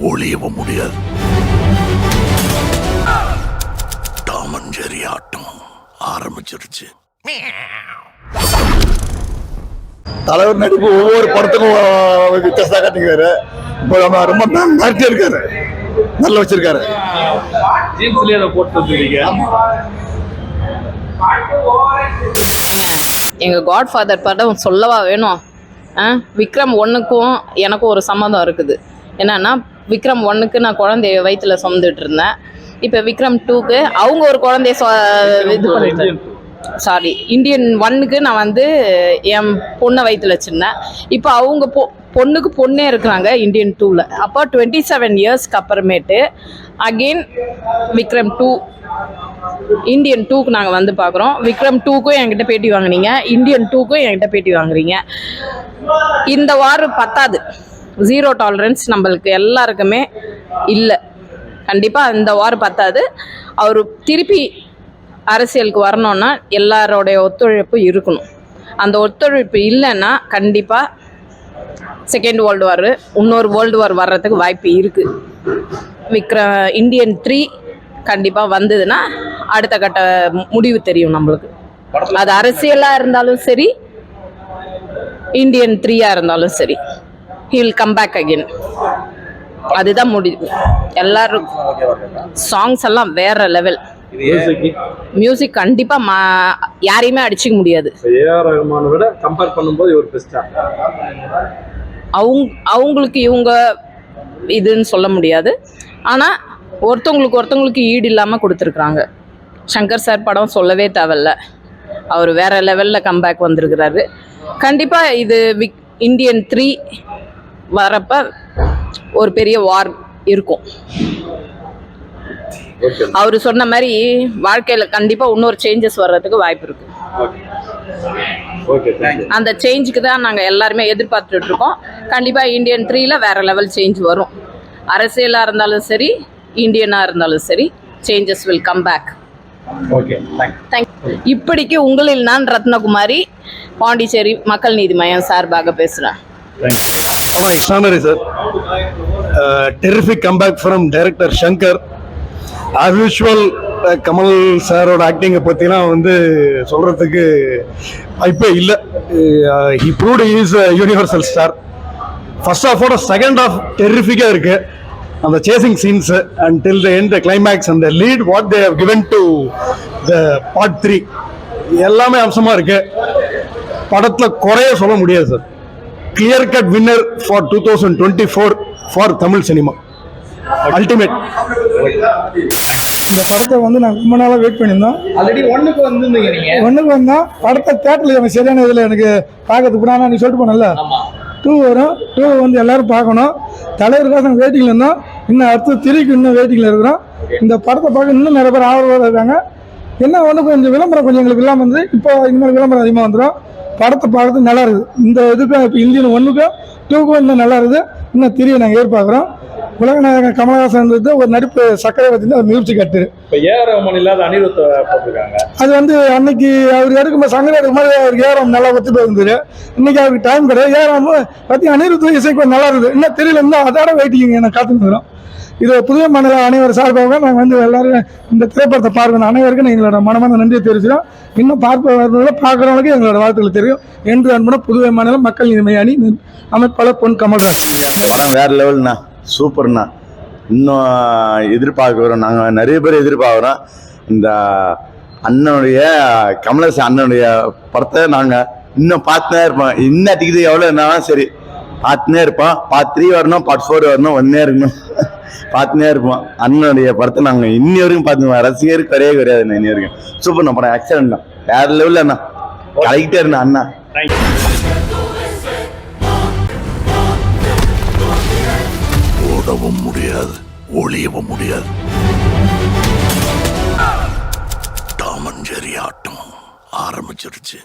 ஒளியவும் முடியாது. டாமன் ஜெர்ரி ஆட்டம் ஆரம்பிச்சிருச்சு. தலைவர் நடிப்பு ஒவ்வொரு படத்துக்கும் வித்தியாசம் காட்டிக்கிறாரு. இப்போ நம்ம ரொம்ப மிரட்டி இருக்காரு, நல்லா வச்சிருக்காரு. எங்க காட்ஃபாதர் படம் சொல்லவா வேணும். விக்ரம் 1க்கும் எனக்கும் ஒரு சம்மந்தம் இருக்குது. என்னன்னா விக்ரம் 1க்கு நான் குழந்தைய வயிற்றுல சுமந்துட்டு இருந்தேன். இப்போ விக்ரம் 2க்கு அவங்க ஒரு குழந்தைய இது பண்ணிட்டு, சாரி, இந்தியன் 1க்கு நான் வந்து என் பொண்ணை வயிற்றுல வச்சிருந்தேன். இப்போ அவங்க பொண்ணுக்கு பொண்ணே இருக்கிறாங்க இந்தியன் 2ல. அப்போ 27 இயர்ஸ்க்கு அப்புறமேட்டு அகெயின் விக்ரம் 2 இந்தியன் 2க்கு நாங்கள் வந்து பார்க்குறோம். விக்ரம் 2க்கும் என்கிட்ட பேட்டி வாங்குனீங்க, இந்தியன் 2க்கும் என்கிட்ட பேட்டி வாங்குறீங்க. இந்த வாரம் பத்தாது. 0 டாலரன்ஸ் நம்மளுக்கு எல்லாருக்குமே இல்லை. கண்டிப்பாக இந்த வாரம் பத்தாது. அவர் திருப்பி அரசியலுக்கு வரணும்னா எல்லாரோடைய ஒத்துழைப்பு இருக்கணும். அந்த ஒத்துழைப்பு இல்லைன்னா கண்டிப்பாக செகண்ட் வேர்ல்டு வார், இன்னொரு வேர்ல்டு வார் வர்றதுக்கு வாய்ப்பு இருக்குது. இந்தியன் 3 கண்டிப்பாக வந்ததுன்னா அடுத்த கட்ட முடிவு தெரியும் நம்மளுக்கு. அது அரசியலாக இருந்தாலும் சரி, இந்தியன் 3 இருந்தாலும் சரி, he will come back again. அதுதான் முடிவு. எல்லாரும் சாங்ஸ் எல்லாம் வேற லெவல். மியூசிக் கண்டிப்பா யாரையுமே அடிச்சுக்க முடியாது. அவங்களுக்கு இவங்க இதுன்னு சொல்ல முடியாது. ஆனா ஒருத்தவங்களுக்கு ஈடு இல்லாம கொடுத்துருக்குறாங்க. சங்கர் சார் படம் சொல்லவே தேவையில்ல, அவர் வேற லெவல்ல கம்பேக் வந்திருக்கிறாரு. கண்டிப்பா இது இந்தியன் 3 வரப்ப ஒரு பெரிய வார் இருக்கும். அவரு சொன்ன மாதிரி வாழ்க்கையில கண்டிப்பா இன்னொரு சேஞ்சஸ் வர்றதுக்கு வாய்ப்பு இருக்கு. அந்த சேஞ்சுக்கு தான் நாங்க எல்லாருமே எதிர்பார்த்துட்டு இருக்கோம். கண்டிப்பா இந்தியன் 3ல வேற லெவல் சேஞ்ச் வரும். அரசியலா இருந்தாலும் சரி, இந்தியனா இருந்தாலும் சரி, சேஞ்சஸ் வில் கம் பேக். இப்படிக்கு உங்களில் நான் ரத்னகுமாரி, பாண்டிச்சேரி மக்கள் நீதி மையம் சார்பாக பேசுறேன். Extraordinary sir. Terrific comeback from director Shankar. As usual Kamal சாரோட ஆக்டிங்கை பற்றிலாம் வந்து சொல்கிறதுக்கு வாய்ப்பே இல்லை. He proved he is universal star. First ஹாஃபோட செகண்ட் ஹாஃப் டெரிஃபிக்காக இருக்குது. அந்த chasing scenes and till the end climax and lead what they have given to the part 3 எல்லாமே அம்சமாக இருக்குது. படத்தில் குறைய சொல்ல முடியாது sir. Clear cut winner for 2024 for Tamil cinema. Ultimate. இந்த படத்தை வந்து நான் ரொம்ப நாளாக வெயிட் பண்ணியிருந்தோம். ஆல்ரெடி 1க்கு வந்துருந்தீங்க. நீங்கள் 1க்கு வந்தால் படத்தை தேட்டரில் எனக்கு சரியான இதில் எனக்கு பார்க்கறதுக்கு ஆனால் நீ சொல்லிட்டு போனல 2 வரும். 2 வந்து எல்லாரும் பார்க்கணும். தலைவருக்காக நாங்கள் வெயிட்டிங்கில் இருந்தோம். இன்னும் அடுத்து திரிக்கு இன்னும் வெயிட்டிங்கில் இருக்கிறோம். இந்த படத்தை பார்க்க இன்னும் நிறைய பேர் ஆர்வம் இருக்காங்க. என்ன ஒன்று கொஞ்சம் விளம்பரம் கொஞ்சம் எங்களுக்கு இல்லாமல் வந்து இப்போ இனிமேல் விளம்பரம் அதிகமாக வந்துடும். படத்தை பார்க்கறதுக்கு நல்லா இருக்குது. இந்த இதுக்கும் இப்போ இந்தியன் 1க்கும் 2க்கும் இன்னும் நல்லா இருக்குது. இன்னும் திரியை நாங்கள் எதிர்பார்க்குறோம். உலகநாயகன் கமலஹாசன் ஒரு நடிப்பு சக்கரை பார்த்தீங்கன்னா மியூசிக் கட்டு. இப்போ ஏஆர் ரஹ்மான் இல்லாத அனிருத் போட்டிருக்காங்க. அது வந்து அன்னைக்கு அவர் எடுக்கும்போது சங்கர் எடுக்கும்போது அவருக்கு ஏஆர் நல்லா ஒத்து போயிருந்தாரு. இன்னைக்கு அவருக்கு டைம் கிடையாது. ஏஆர் பற்றி அனிருத் இசைக்கு நல்லா இருக்குது. இன்னும் தெரியல, இன்னும் அதோட வெயிட்டிங்க எனக்கு காத்துக்கிறோம். இது புதிய மாநில அனைவரும் சார்பாக நாங்கள் வந்து எல்லாரும் இந்த திரைப்படத்தை பார்க்கணும். அனைவருக்கும் எங்களோட மனமார்ந்த நன்றியை தெரிவிக்கிறோம். இன்னும் பார்க்குறவங்களுக்கு எங்களோட வாழ்த்துக்கள் தெரியும் என்று அன்புடன் புதுவை மாநிலம் மக்கள் நீதி மைய அணி அமைப்பாளர் பொன் கமல்ராஜ். படம் வேற லெவல்ண்ணா, சூப்பர்ண்ணா. இன்னும் எதிர்பார்க்குறோம். நாங்கள் நிறைய பேர் எதிர்பார்க்குறோம். இந்த அண்ணனுடைய கமலஹாசன் அண்ணனுடைய படத்தை நாங்கள் இன்னும் பார்த்துனே இருப்போம். என்ன டிக்கெட் எவ்வளோ இருந்தாலும் சரி பார்த்துனே இருப்போம். பார்ட் 3 வரணும், பார்ட் 4 வரணும், 1 இருக்கணும், பார்த்துனே இருப்போம். அண்ணனுடைய படத்தை நாங்கள் இன்னி வரைக்கும் பார்த்துக்குவோம். ரசிகருக்கு கிடையாது இன்னி வரைக்கும். சூப்பர்ண்ணா படம், எக்ஸலண்ட் தான், வேற லெவலில் அண்ணா. கலக்கிட்டே இருந்தா அண்ணா. ஓடவும் முடியாது, ஒளியவும் முடியாது. டாமன் ஜெர்ரி ஆட்டம் ஆரம்பிச்சிருச்சு.